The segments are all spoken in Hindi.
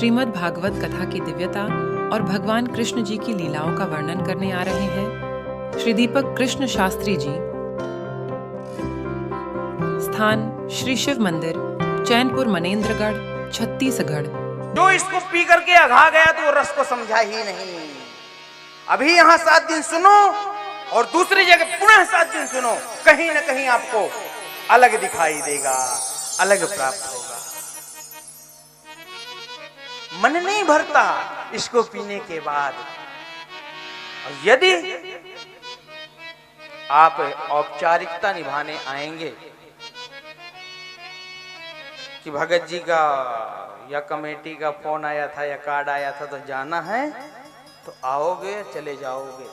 श्रीमद् भागवत कथा की दिव्यता और भगवान कृष्ण जी की लीलाओं का वर्णन करने आ रहे हैं श्री दीपक कृष्ण शास्त्री जी। स्थान श्री शिव मंदिर, चैनपुर, मनेन्द्रगढ़, छत्तीसगढ़। जो इसको पी करके अघा गया तो वो रस को समझा ही नहीं। अभी यहाँ 7 दिन सुनो और दूसरी जगह पुनः 7 दिन सुनो, कहीं ना कहीं आपको अलग दिखाई देगा, अलग प्राप्त होगा। मन नहीं भरता इसको पीने के बाद। और यदि आप औपचारिकता निभाने आएंगे कि भगत जी का या कमेटी का फोन आया था या कार्ड आया था तो जाना है, तो आओगे, चले जाओगे।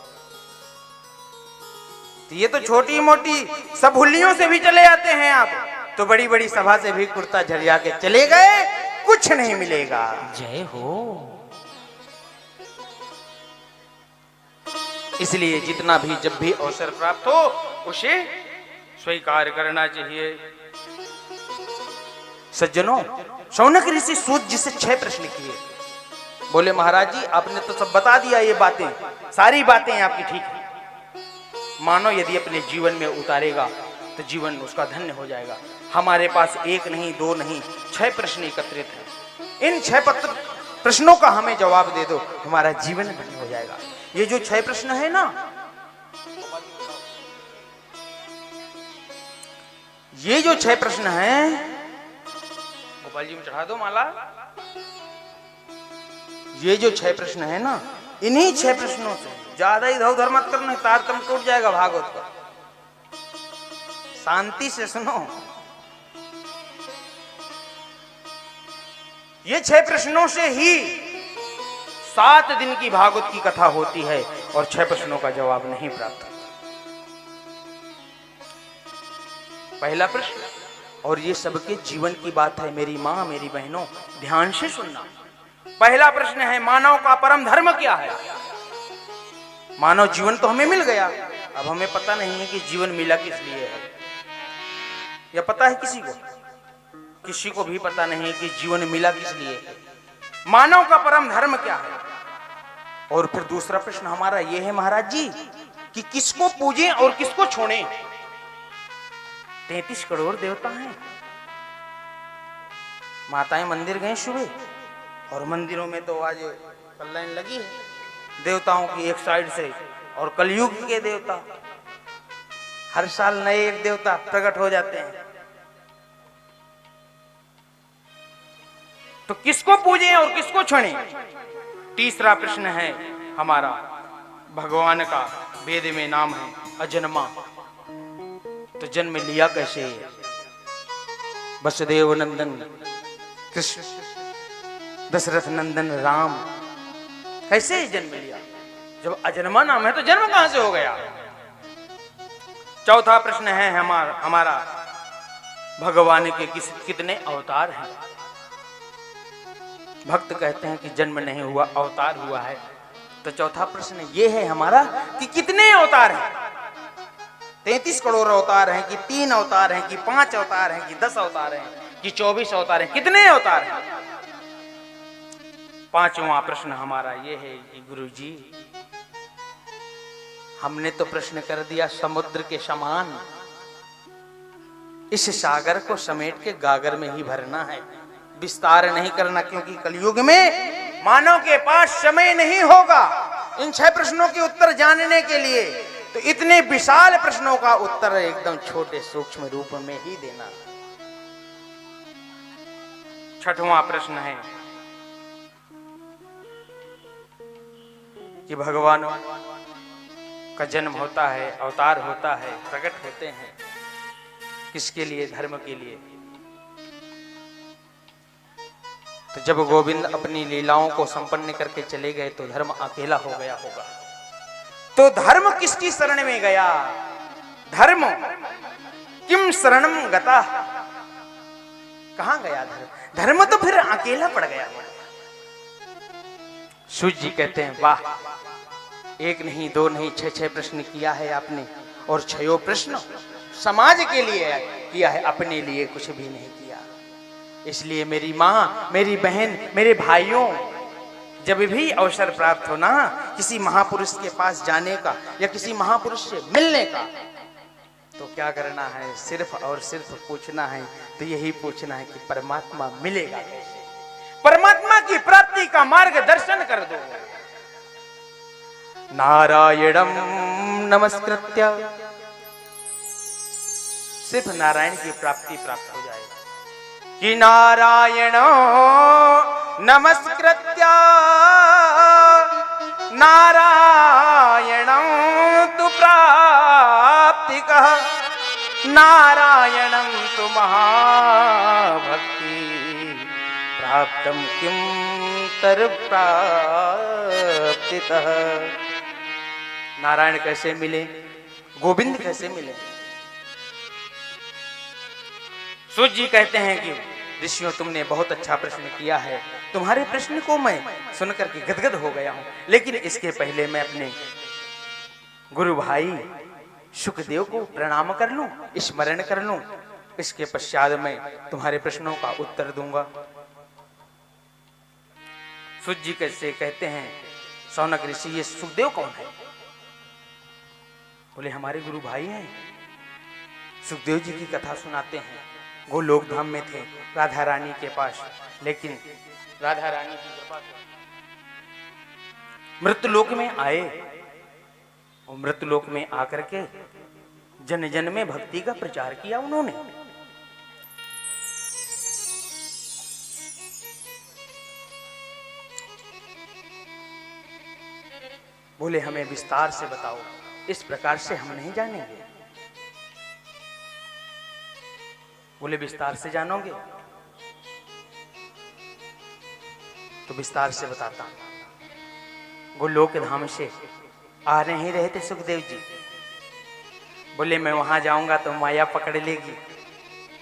तो ये तो छोटी मोटी सबहुल्लियों से भी चले आते हैं आप, तो बड़ी बड़ी सभा से भी कुर्ता झरिया के चले गए, कुछ नहीं मिलेगा। जय हो। इसलिए जितना भी जब भी अवसर प्राप्त हो उसे स्वीकार करना चाहिए। सज्जनों, शौनक ऋषि सूत जी से 6 प्रश्न किए। बोले महाराज जी आपने तो सब बता दिया, ये बातें सारी बातें आपकी ठीक है, मानो यदि अपने जीवन में उतारेगा तो जीवन उसका धन्य हो जाएगा। हमारे पास 1 नहीं 2 नहीं 6 प्रश्न एकत्रित हैं। इन 6 प्रश्नों का हमें जवाब दे दो, हमारा जीवन धन्य हो जाएगा। ये जो 6 प्रश्न है ना, ये जो 6 प्रश्न हैं, गोपाल जी में चढ़ा दो माला। ये जो 6 प्रश्न है ना, इन्हीं 6 प्रश्नों से ज्यादा इधर उधर मत करना, तारतम्य टूट जाएगा भागवत का। शांति से सुनो। ये 6 प्रश्नों से ही 7 दिन की भागवत की कथा होती है और 6 प्रश्नों का जवाब नहीं प्राप्त होता। पहला प्रश्न, और ये सबके जीवन की बात है, मेरी मां मेरी बहनों ध्यान से सुनना। पहला प्रश्न है, मानव का परम धर्म क्या है? मानव जीवन तो हमें मिल गया, अब हमें पता नहीं है कि जीवन मिला किस लिए है। या पता है किसी को? किसी को भी पता नहीं कि जीवन मिला किस लिए है। मानव का परम धर्म क्या है? और फिर दूसरा प्रश्न हमारा यह है महाराज जी कि किसको पूजें और किसको छोड़ें? 33 करोड़ देवता हैं। माताएं मंदिर गए सुबह, और मंदिरों में तो आज कल लाइन लगी है देवताओं की एक साइड से, और कलयुग के देवता हर साल नए एक देवता प्रकट हो जाते हैं। तो किसको पूजें और किसको छोड़ें? तीसरा प्रश्न है हमारा, भगवान का वेद में नाम है अजन्मा, तो जन्म लिया कैसे? वसुदेव नंदन कृष्ण, दशरथ नंदन राम, कैसे जन्म लिया? जब अजन्मा नाम है तो जन्म कहां से हो गया? चौथा प्रश्न है हमारा, भगवान के कितने अवतार हैं? भक्त कहते हैं कि जन्म नहीं हुआ, अवतार हुआ है। तो चौथा प्रश्न ये है हमारा कि कितने अवतार हैं? 33 करोड़ अवतार हैं कि 3 अवतार हैं कि 5 अवतार हैं कि 10 अवतार हैं कि 24 अवतार हैं? कितने अवतार हैं? पांचवा प्रश्न हमारा ये है कि गुरुजी हमने तो प्रश्न कर दिया समुद्र के समान, इस सागर को समेट के गागर में ही भरना है, विस्तार नहीं करना, क्योंकि कलयुग में मानव के पास समय नहीं होगा इन 6 प्रश्नों के उत्तर जानने के लिए। तो इतने विशाल प्रश्नों का उत्तर एकदम छोटे सूक्ष्म रूप में ही देना। छठवां प्रश्न है कि भगवान का जन्म होता है, अवतार होता है, प्रकट होते हैं किसके लिए? धर्म के लिए। तो जब गोविंद अपनी लीलाओं को संपन्न करके चले गए तो धर्म अकेला हो गया होगा। तो धर्म किसकी शरण में गया? धर्म किम शरणम गता, कहां गया धर्म? धर्म तो फिर अकेला पड़ गया। सूर्य जी कहते हैं वाह, 1 नहीं 2 नहीं 6 प्रश्न किया है आपने, और 6 प्रश्न समाज के लिए किया है, अपने लिए कुछ भी नहीं किया। इसलिए मेरी माँ, मेरी बहन, मेरे भाइयों, जब भी अवसर प्राप्त हो ना किसी महापुरुष के पास जाने का या किसी महापुरुष से मिलने का, तो क्या करना है? सिर्फ और सिर्फ पूछना है। तो यही पूछना है कि परमात्मा मिलेगा कैसे, परमात्मा की प्राप्ति का मार्गदर्शन कर दो। नारायणम नमस्कृत्य, सिर्फ नारायण की प्राप्ति प्राप्त हो जाए कि नारायण नमस्कृत्य नारायणं तु प्राप्ति कह, नारायणं तु महाभक्ति प्राप्तम किम तर प्राप्तितः। नारायण कैसे मिले, गोविंद कैसे मिले? सूत जी कहते हैं कि ऋषियों, तुमने बहुत अच्छा प्रश्न किया है, तुम्हारे प्रश्न को मैं सुनकर के गदगद हो गया हूं। लेकिन इसके पहले मैं अपने गुरु भाई शुकदेव को प्रणाम कर लूं, स्मरण कर लूं, इसके पश्चात मैं तुम्हारे प्रश्नों का उत्तर दूंगा। सूत जी कैसे कहते हैं, शौनक ऋषि, ये सुखदेव कौन है? बोले हमारे गुरु भाई हैं। सुखदेव जी की कथा सुनाते हैं। गोलोक धाम में थे राधा रानी के पास, लेकिन राधा रानी की कृपा से मृत्युलोक में आए और मृत्युलोक में आकर के जन जन में भक्ति का प्रचार किया उन्होंने। बोले हमें विस्तार से बताओ, इस प्रकार से हम नहीं जानेंगे। बोले विस्तार से जानोगे तो विस्तार से बताता हूं। गोलोक धाम से आ नहीं रहे थे सुखदेव जी। बोले मैं वहां जाऊंगा तो माया पकड़ लेगी,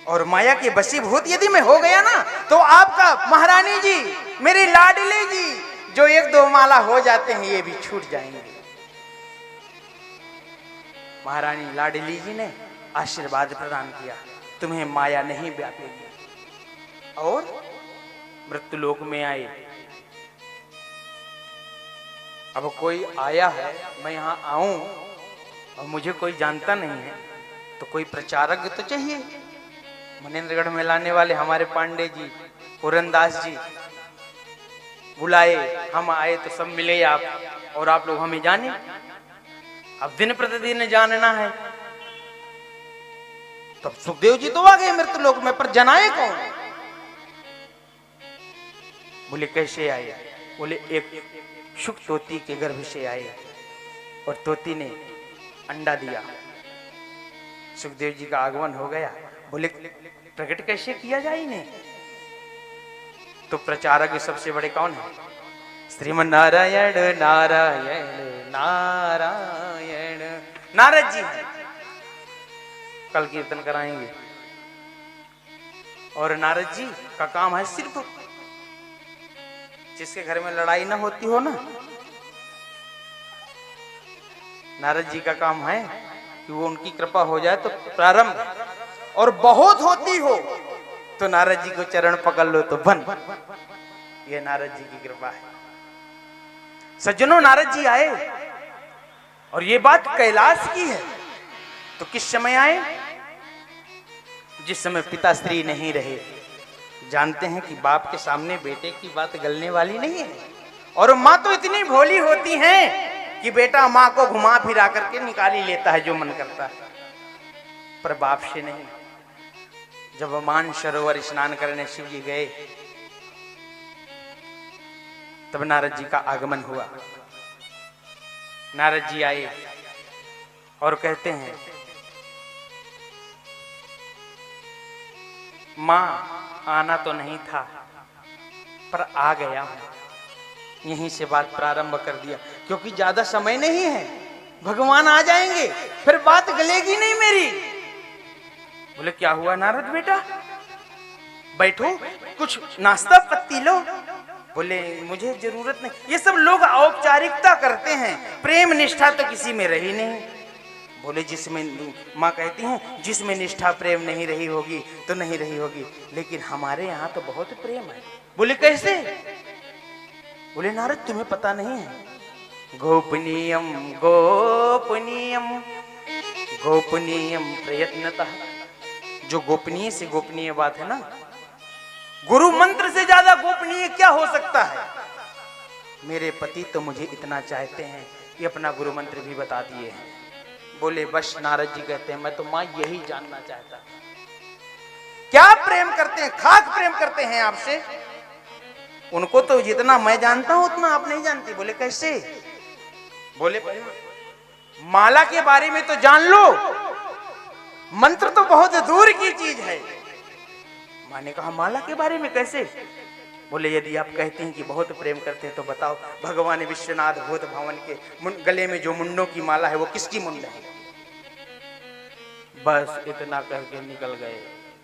और माया के वशीभूत यदि मैं हो गया ना तो आपका महारानी जी, मेरी लाडली जी, जो एक दो माला हो जाते हैं ये भी छूट जाएंगे। महारानी लाडली जी ने आशीर्वाद प्रदान किया, तुम्हें माया नहीं व्यापेगी। और मृत्युलोक में आए। अब कोई आया है, मैं यहां आऊं और मुझे कोई जानता नहीं है, तो कोई प्रचारक तो चाहिए। मनेन्द्रगढ़ में लाने वाले हमारे पांडे जी, पुरनदास जी बुलाए, हम आए तो सब मिले आप, और आप लोग हमें जाने। अब दिन प्रतिदिन जानना है। तब सुखदेव जी तो आ गए मृत्युलोक में, पर जनाए कौन? बोले कैसे आए? बोले एक शुक तोती के गर्भ से आए, और तोती ने अंडा दिया। सुखदेव जी का आगमन हो गया। बोले प्रकट कैसे किया जाए इन्हें? तो प्रचारक सबसे बड़े कौन है? श्रीमन नारायण नारायण नारायण, नारद जी कल कीर्तन कराएंगे। और नारद जी का काम है सिर्फ जिसके घर में लड़ाई ना होती हो ना, नारद जी का काम है कि वो उनकी कृपा हो जाए तो प्रारंभ, और बहुत होती हो तो नारद जी को चरण पकड़ लो तो बन। ये नारद जी की कृपा है। सज्जनों, नारद जी आए और ये बात कैलाश की है। तो किस समय आए? जिस समय पिता स्त्री नहीं रहे। जानते हैं कि बाप के सामने बेटे की बात गलने वाली नहीं है, और माँ तो इतनी भोली होती हैं कि बेटा माँ को घुमा फिरा करके निकाल ही लेता है जो मन करता है, पर बाप से नहीं। जब मान सरोवर स्नान करने शिव जी गए, तब नारद जी का आगमन हुआ। नारद जी आए और कहते हैं, मां आना तो नहीं था पर आ गया हूं। यहीं से बात प्रारंभ कर दिया, क्योंकि ज्यादा समय नहीं है, भगवान आ जाएंगे, फिर बात गलेगी नहीं मेरी। बोले क्या हुआ नारद बेटा, बैठो, कुछ नाश्ता पत्ती लो। बोले मुझे जरूरत नहीं। ये सब लोग औपचारिकता करते हैं, प्रेम निष्ठा तो किसी में रही नहीं। बोले जिसमें, माँ कहती हैं जिसमें निष्ठा प्रेम नहीं रही होगी तो नहीं रही होगी, लेकिन हमारे यहाँ तो बहुत प्रेम है। बोले कैसे? बोले नारद तुम्हें पता नहीं है, गोपनीयम गोपनीयम गोपनीयम प्रयत्नतः, जो गोपनीय से गोपनीय बात है ना, गुरु मंत्र से ज्यादा गोपनीय क्या हो सकता है। मेरे पति तो मुझे इतना चाहते हैं कि अपना गुरु मंत्र भी बता दिए हैं। बोले बस नारद जी कहते हैं मैं तो मां यही जानना चाहता, क्या प्रेम करते हैं, खास प्रेम करते हैं आपसे। उनको तो जितना मैं जानता हूं उतना आप नहीं जानती। बोले कैसे? बोले माला के बारे में तो जान लो, मंत्र तो बहुत दूर की चीज है। मां ने कहा माला के बारे में कैसे? बोले यदि आप कहते हैं कि बहुत प्रेम करते हैं तो बताओ, भगवान विश्वनाथ भूत भावन के गले में जो मुंडों की माला है वो किसकी मुंड है? बस इतना कह के निकल गए।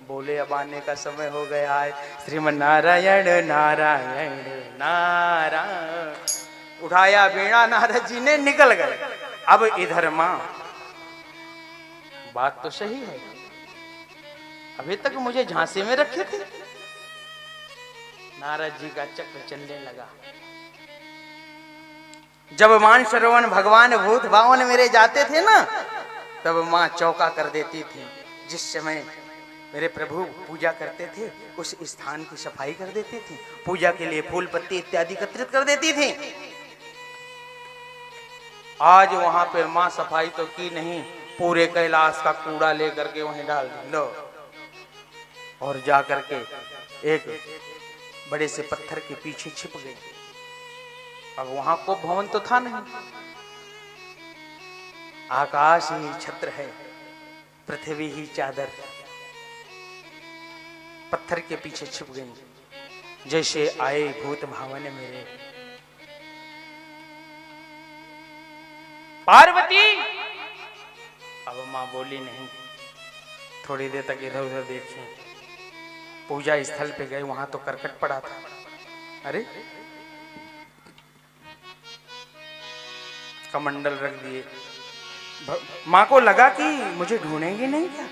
बोले अब आने का समय हो गया है, श्रीमन नारायण नारायण नारायण। उठाया बीणा नारद जी ने, निकल गए। अब इधर मां, बात तो सही है, अभी तक मुझे झांसे में रखे थे। नारद जी का चक्र चलने लगा। जब मान श्रवण भगवान भूत भावन मेरे जाते थे ना, तब मां चौका कर देती थी। जिस समय मेरे प्रभु पूजा करते थे उस स्थान की सफाई कर देती थी, पूजा के लिए फूल पत्ती इत्यादि एकत्रित कर देती थी। आज वहां पे मां सफाई तो की नहीं, पूरे कैलाश का कूड़ा लेकर के वहीं डाल लो और जा करके एक बड़े से पत्थर के पीछे छिप गई। अब वहां को भवन तो था नहीं, आकाश ही छत्र है, पृथ्वी ही चादर। पत्थर के पीछे छिप गई। जैसे आए भूत भावन मेरे, पार्वती। अब मां बोली नहीं, थोड़ी देर तक इधर उधर देखें। पूजा स्थल पे गए, वहां तो करकट पड़ा था। अरे कमंडल रख दिए। मां को लगा कि मुझे ढूंढेंगे नहीं क्या,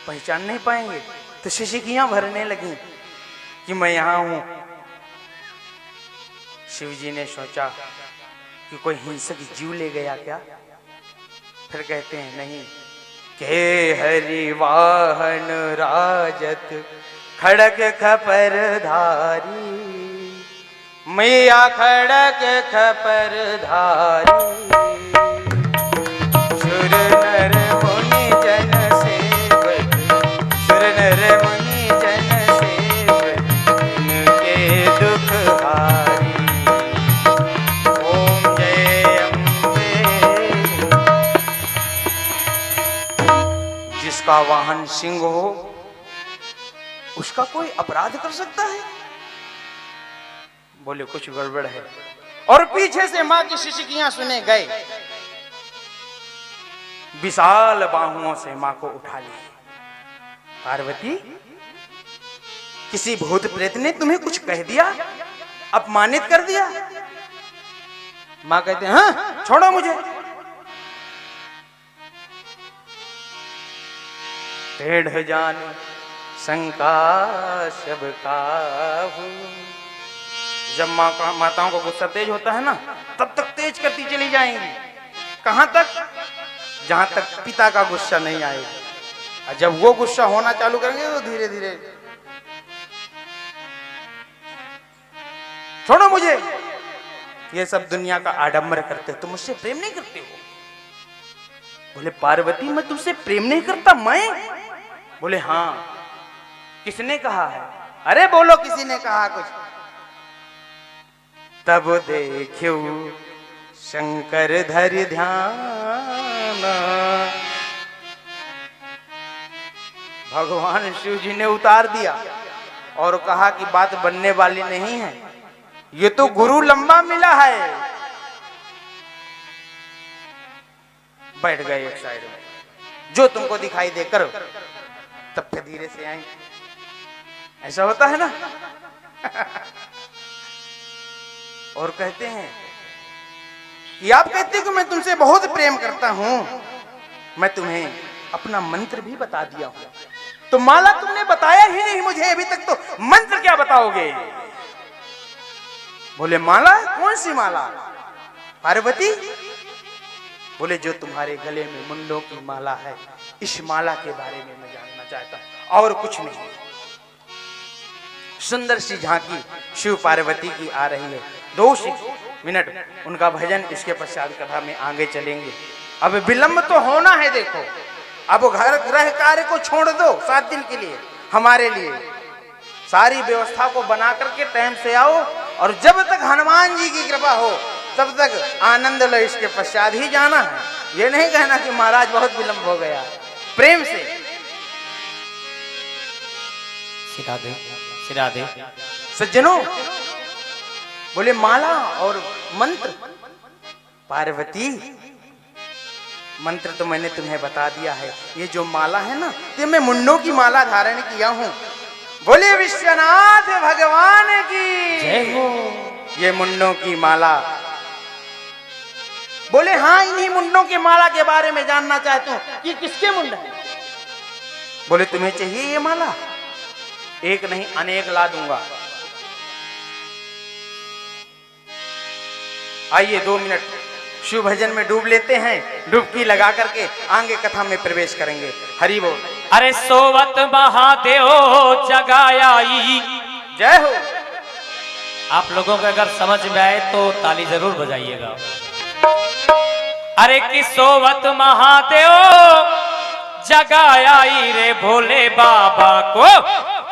पहचान नहीं पाएंगे, तो शिशिकियां भरने लगी कि मैं यहां हूं। शिव जी ने सोचा कि कोई हिंसक जीव ले गया क्या। फिर कहते हैं नहीं, के हरि वाहन राजत खड़क खपर धारी, मैया खड़क खपर धारी। सुर नर मुनि जन सेवक, सुर नर मुनि जन सेवक, इनके दुख हारी। ओम जय अम्बे। जिसका वाहन सिंह हो उसका कोई अपराध कर सकता है? बोले कुछ गड़बड़ है। और पीछे से मां की शिशिकियां सुने गए। विशाल बाहुओं से मां को उठा लिया। पार्वती, किसी भूत प्रेत ने तुम्हें कुछ कह दिया, अपमानित कर दिया? मां कहते हैं हाँ, छोड़ो मुझे। टेढ़ जान शंका सब काहू। जब माताओं को गुस्सा तेज होता है ना, तब तक तेज करती चली जाएंगी। कहां तक? जहां तक पिता का गुस्सा नहीं आएगा। और जब वो गुस्सा होना चालू करेंगे तो धीरे धीरे, छोड़ो मुझे, ये सब दुनिया का आडंबर करते हो, तुम मुझसे प्रेम नहीं करते हो। बोले पार्वती, मैं तुमसे प्रेम नहीं करता। मैं? बोले हाँ। किसने कहा है? अरे बोलो, किसी ने कहा कुछ? तब देखियो शंकर धरि ध्यान। भगवान शिव जी ने उतार दिया और कहा कि बात बनने वाली नहीं है, ये तो गुरु लंबा मिला है। बैठ गए एक साइड में, जो तुमको दिखाई दे करो। तब फिर धीरे से आए। ऐसा होता है ना। और कहते हैं कि आप कहते हो कि मैं तुमसे बहुत प्रेम करता हूं, मैं तुम्हें अपना मंत्र भी बता दिया हूं। तो माला तुमने बताया ही नहीं मुझे अभी तक, तो मंत्र क्या बताओगे? बोले माला? कौन सी माला? पार्वती? बोले जो तुम्हारे गले में मुंडों की माला है, इस माला के बारे में मैं जानना चाहता हूं, और कुछ नहीं। सुंदर सी झांकी शिव पार्वती की आ रही है। 2 मिनट उनका भजन, इसके पश्चात कथा में आगे चलेंगे। अब विलंब तो होना है, देखो अब घर ग्रह कार्य को छोड़ दो 7 दिन के लिए, हमारे लिए सारी व्यवस्था को बना करके टाइम से आओ, और जब तक हनुमान जी की कृपा हो तब तक आनंद लो, इसके पश्चात ही जाना है। ये नहीं कहना कि महाराज बहुत विलंब हो गया। प्रेम से सिराधे सज्जनों, बोले माला और मंत्र। पार्वती, मंत्र तो मैंने तुम्हें बता दिया है, ये जो माला है ना, ये मैं मुंडों की माला धारण किया हूं। बोले विश्वनाथ भगवान की जय हो। ये मुंडों की माला। बोले हाँ, इन्हीं मुंडों की माला के बारे में जानना चाहता हूं, ये किसके मुंड है? बोले तुम्हें चाहिए ये माला? एक नहीं अनेक ला दूंगा। आइए 2 मिनट शिव भजन में डूब लेते हैं, डुबकी लगा करके आगे कथा में प्रवेश करेंगे। हरि बोल। अरे सोवत महादेव जगाई। जय हो। आप लोगों को अगर समझ में आए तो ताली जरूर बजाइएगा। अरे कि सोवत महादेव जगाई रे भोले बाबा को,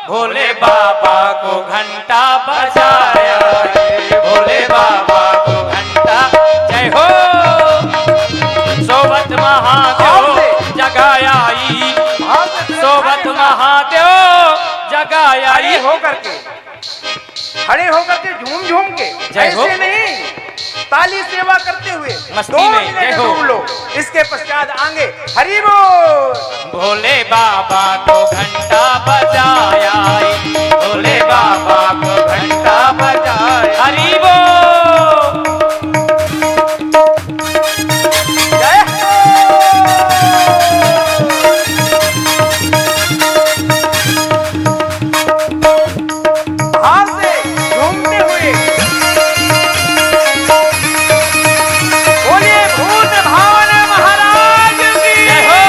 भोले बाबा को घंटा बजाया रे भोले बाबा को घंटा। जय हो। सोवत महादेव जगाई, सोवत महादेव जगाई। होकर के खड़े होकर के झूम झूम के, ऐसे नहीं, ताली सेवा करते हुए मस्ती में। जय हो। डूब लो, इसके पश्चात आगे हरि बोल। भोले बाबा को घंटा बजाया, भोले बाबा को घंटा बजाया। हरि बोल। जय हो। हाथ से झूमते हुए बोलिए भूत भावन महाराज की जय हो।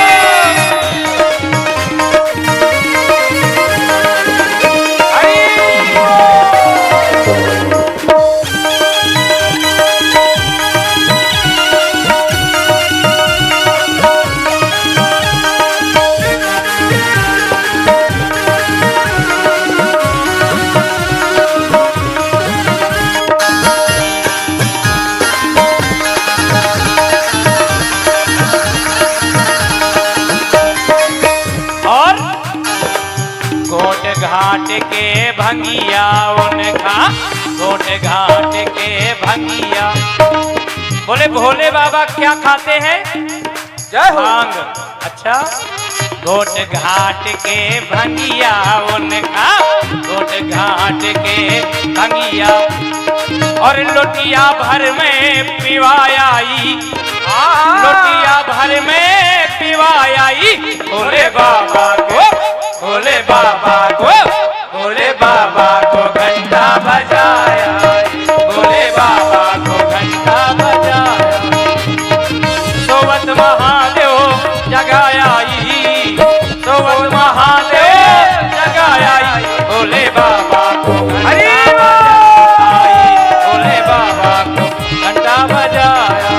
और घोट घाट के भंगिया उनका, घोट घाट के भंगिया। बोले भोले बाबा क्या खाते हैं? जय हो। भांग। अच्छा। घोट घाट के भंगिया उनका, घोट घाट के भंगिया। और लोटिया भर में पिवाई, लोटिया भर में पिवाई। भोले बाबा को, भोले बाबा को, भोले बाबा को घंटा बजाया, भोले बाबा को घंटा बजाया। सोवत महादेव जगाई, सोवत महादेव जगाई। भोले बाबा को घंटा बजाई, भोले बाबा को घंटा बजाया।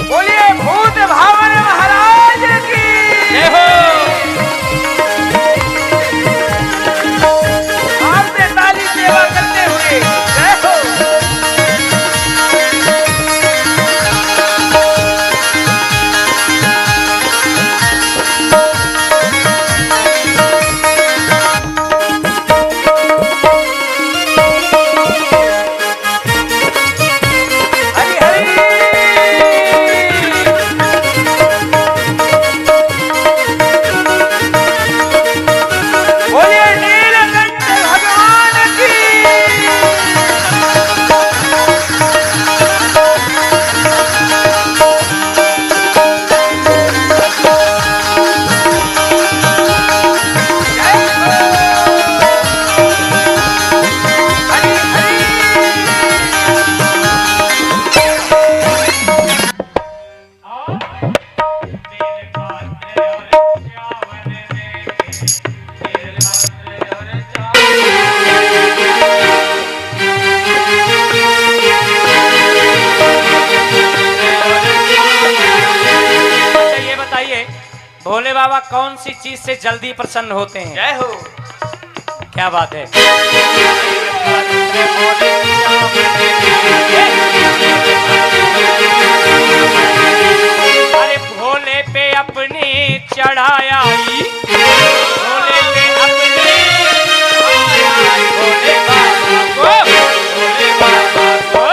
बोलिए भूत भावन महाराज की जय हो। भोले बाबा कौन सी चीज से जल्दी प्रसन्न होते हैं? जय हो। क्या बात है। अरे भोले पे अपनी चढ़ाया, भोले पे अपनी चढ़ाया, भोले बाबा को, भोले बाबा को।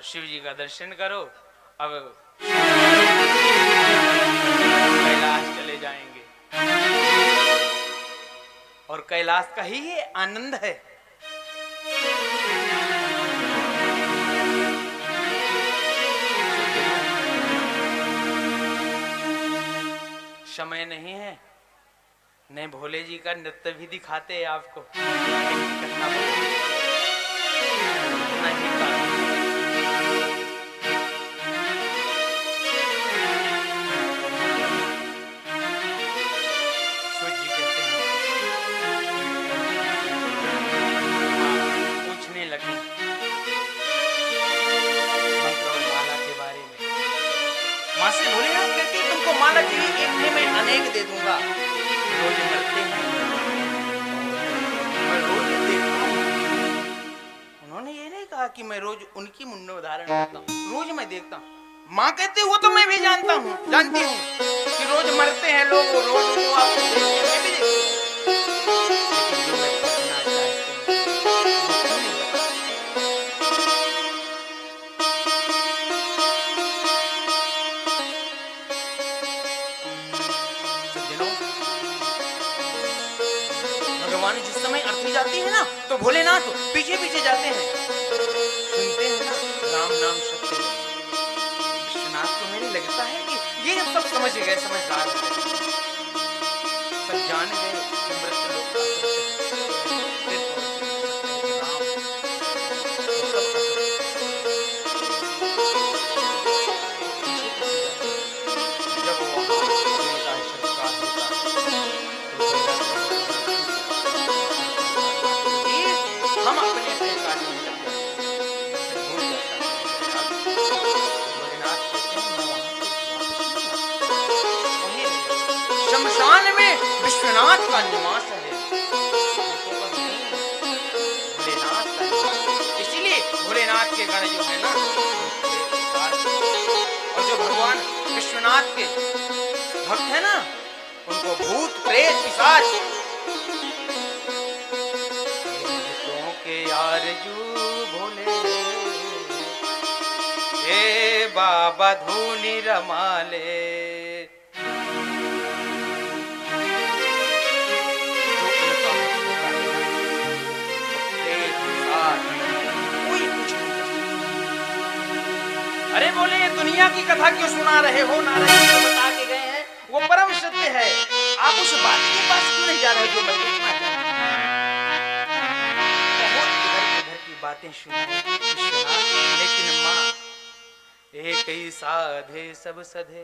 शिव जी का दर्शन करो। अब कैलाश चले जाएंगे और कैलाश का ही ये आनंद है। समय नहीं है, नहीं भोले जी का नृत्य भी दिखाते हैं आपको, माँ से भोलेनाथ कहती है तुमको माला चाहिए, एक में मैं अनेक दे दूंगा। रोज मरते हैं, मैं रोज देखता हूँ। उन्होंने ये नहीं कहा कि मैं रोज उनकी मुंडो धारण करता हूँ, रोज मैं देखता हूँ। माँ कहती वो तो मैं भी जानता हूँ, जानती हूँ कि रोज मरते हैं लोग, रोज वो आपको देखते हैं, मैं भी देखती हूँ। लेकिन जो मैं पूछना चाहती हूँ, जिस समय अर्थी जाती है ना तो भोलेनाथ पीछे पीछे जाते हैं, सुनते हैं ना राम नाम सत्य। विश्वनाथ को मेरे लगता है कि ये जब सब समझ गए, समझदार हो गए, सब जान गए कि मृत लोग का सत्य है, फिर राम सब जब वो संस्कार होता है हम अपने अपने कार्य में लग जाते हैं। शमशान में विश्वनाथ का निवास है, भोलेनाथ का निवास। इसीलिए भोलेनाथ के गण जो है ना, और जो भगवान विश्वनाथ के भक्त है ना, उनको भूत प्रेत पिशाच आरजू भोले, हे बाबा धूनी रमाले। कोई कुछ नहीं कर सकता। अरे बोले ये दुनिया की कथा क्यों सुना रहे हो, नारायण जो बता के गए हैं वो परम सत्य है, आप उस बात के पास क्यों नहीं जा रहे जो मैं पूछना चाहता हूं। बातें सुनी विश्वनाथ, लेकिन माँ एक ही साधे सब सधे,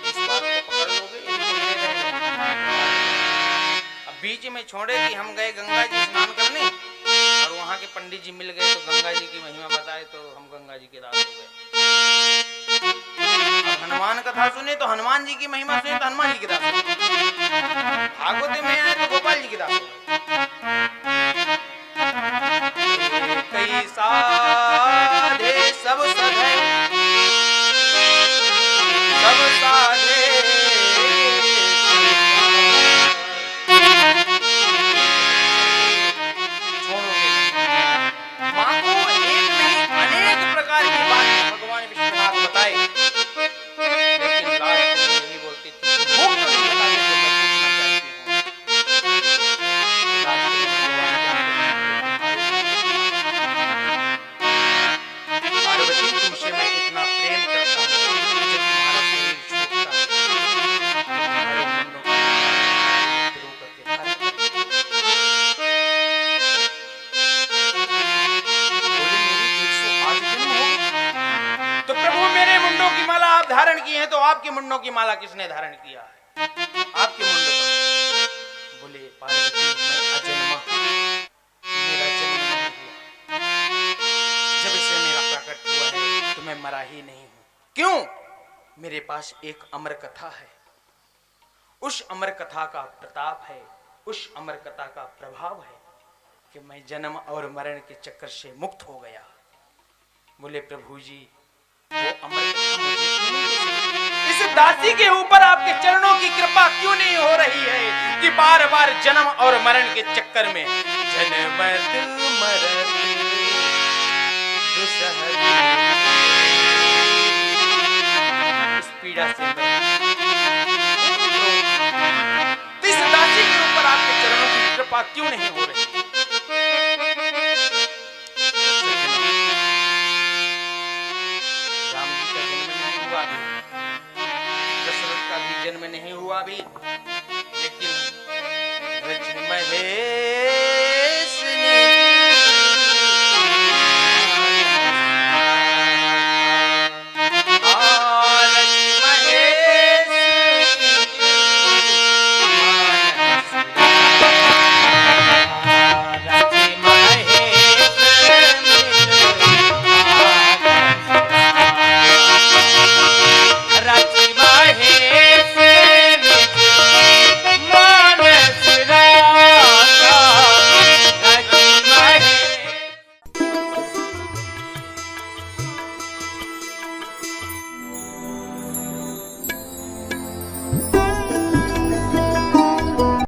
इस बात को पकड़ लोगे अब बीच में छोड़े कि हम गए गंगा जी स्नान करने और वहां के पंडित जी मिल गए तो गंगा जी की महिमा बताए तो हम गंगा जी के दास हो गए। अब हनुमान कथा सुने तो हनुमान जी की महिमा सुने तो हनुमान जी के दास हो गए। भागवत में आए तो गोपाल जी के दास हो गए। कई साधे सब सधे, सब साधे धारण किए हैं, तो आपके मुंडों की माला किसने धारण किया है? आपके मुंड तो बोले पार्वती मैं अजन्मा, मेरा जन्म नहीं हुआ, जब से मेरा प्रकट हुआ है तो मैं मरा ही नहीं हूं। क्यों? मेरे पास एक अमर कथा है, उस अमर कथा का प्रताप है, उस अमर कथा का प्रभाव है कि मैं जन्म और मरण के चक्कर से मुक्त हो गया। बोले प्रभु जी वो अमर कथा मुझे क्यों नहीं दे सकती? इस दासी के ऊपर आपके चरणों की कृपा क्यों नहीं हो रही है कि बार बार जन्म और मरण के चक्कर में जन्मत मरत दुसहत इस पीड़ा से मैं तो इस दासी के ऊपर आपके चरणों की कृपा क्यों नहीं हो रही? राम जी का जन्म नहीं हुआ भी, दशरथ का भी जन्म नहीं हुआ भी,